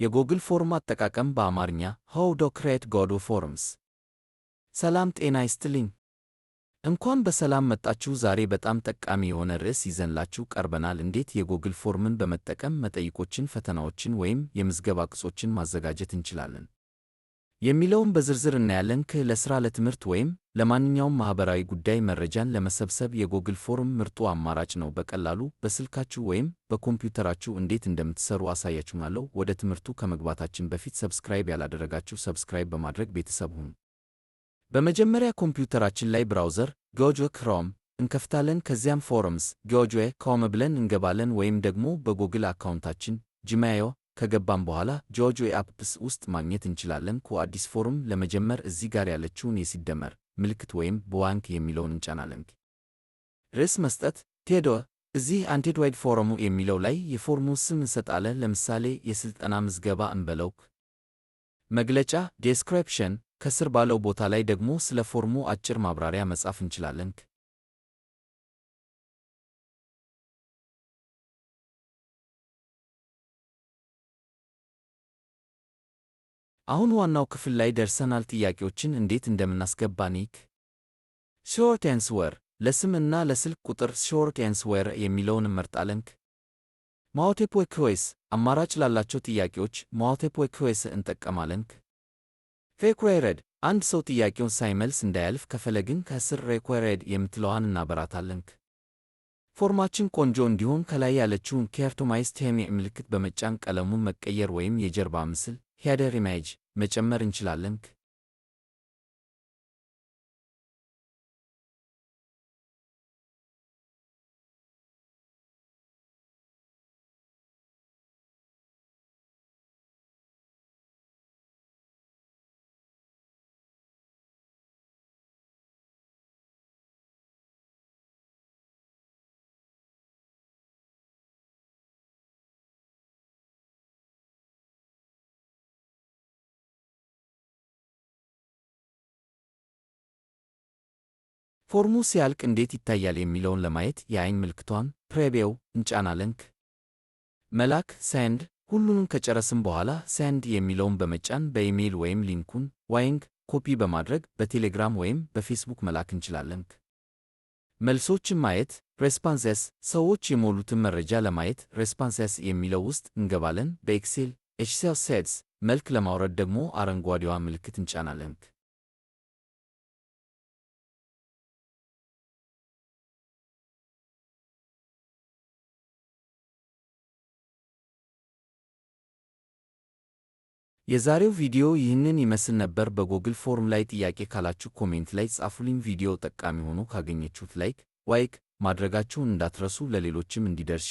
የጎግል ፎርም አጠቃቀም በአማርኛ How to create Google Forms። ሰላም ጤና ይስጥልኝ። እንኳን በሰላም መጣችሁ። ዛሬ በጣም ጠቃሚ የሆነ ርዕስ ይዘንላችሁ ቀርበናል። እንዴት የጎግል ፎርምን በመጠቀም መጠይቆችን፣ ፈተናዎችን ወይም የምዝገባ ቅጾችን ማዘጋጀት እንችላለን የሚለውን በዝርዝር እናያለን። ለሥራ፣ ለትምህርት ወይም ለማንኛውም ማኅበራዊ ጉዳይ መረጃን ለመሰብሰብ የጎግል ፎርም ምርጡ አማራጭ ነው። በቀላሉ በስልካችሁ ወይም በኮምፒውተራችሁ እንዴት እንደምትሰሩ አሳያችኋለሁ። ወደ ትምህርቱ ከመግባታችን በፊት ሰብስክራይብ ያላደረጋችሁ ሰብስክራይብ በማድረግ ቤተሰብ ሁኑ። በመጀመሪያ ኮምፒውተራችን ላይ ብራውዘር ጎግል ክሮም እንከፍታለን። ከዚያም ፎርምስ ጎግል.com ብለን እንገባለን፣ ወይም ደግሞ በጎግል አካውንታችን ጂሜይል ከገባን በኋላ ጎግል አፕስ ውስጥ ማግኘት እንችላለን። አዲስ ፎርም ለመጀመር እዚህ ጋር ያለችውን የሲደመር ምልክት ወይም ብዋንክ የሚለውን እንጫናለን። ርዕስ መስጠት ቴዶ እዚህ አንቴድዋይድ ፎርሙ የሚለው ላይ የፎርሙ ስም እንሰጣለን። ለምሳሌ የሥልጠና ምዝገባ እንበለው። መግለጫ ዴስክሪፕሽን ከስር ባለው ቦታ ላይ ደግሞ ስለ ፎርሙ አጭር ማብራሪያ መጻፍ እንችላለን። አሁን ዋናው ክፍል ላይ ደርሰናል። ጥያቄዎችን እንዴት እንደምናስገባ ኒክ ሾርት አንስወር ለስም እና ለስልክ ቁጥር ሾርት አንስወር የሚለውን እንመርጣለን። ማልቲፕል ቾይስ አማራጭ ላላቸው ጥያቄዎች ማልቲፕል ቾይስ እንጠቀማለን። ሪኳየርድ አንድ ሰው ጥያቄውን ሳይመልስ እንዳያልፍ ከፈለግን ከስር ሪኳየርድ የምትለዋን እናበራታለን። ፎርማችን ቆንጆ እንዲሆን ከላይ ያለችውን ከርቶማይዝ ቴም ምልክት በመጫን ቀለሙን መቀየር ወይም የጀርባ ምስል ሄደር ኢሜጅ መጨመር እንችላለን። ፎርሙ ሲያልቅ እንዴት ይታያል የሚለውን ለማየት የዓይን ምልክቷን ፕሬቪው እንጫናለን። መላክ ሴንድ ሁሉንም ከጨረስን በኋላ ሴንድ የሚለውን በመጫን በኢሜይል ወይም ሊንኩን ዋይንግ ኮፒ በማድረግ በቴሌግራም ወይም በፌስቡክ መላክ እንችላለን። መልሶችን ማየት ሬስፖንሰስ ሰዎች የሞሉትን መረጃ ለማየት ሬስፖንሰስ የሚለው ውስጥ እንገባለን። በኤክሴል ሺትስ መልክ ለማውረድ ደግሞ አረንጓዴዋ ምልክት እንጫናለን። የዛሬው ቪዲዮ ይህንን ይመስል ነበር። በጎግል ፎርም ላይ ጥያቄ ካላችሁ ኮሜንት ላይ ጻፉልኝ። ቪዲዮ ጠቃሚ ሆኖ ካገኘችሁት ላይክ ማድረጋችሁን እንዳትረሱ። ለሌሎችም እንዲደርስ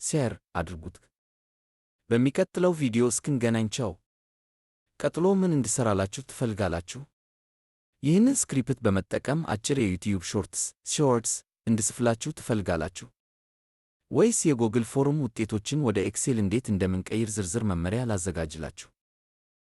ሼር አድርጉት። በሚቀጥለው ቪዲዮ እስክንገናኝ ቻው። ቀጥሎ ምን እንድሰራላችሁ ትፈልጋላችሁ? ይህንን ስክሪፕት በመጠቀም አጭር የዩቲዩብ ሾርትስ እንድጽፍላችሁ ትፈልጋላችሁ? ወይስ የጎግል ፎርም ውጤቶችን ወደ ኤክሴል እንዴት እንደምንቀይር ዝርዝር መመሪያ ላዘጋጅላችሁ?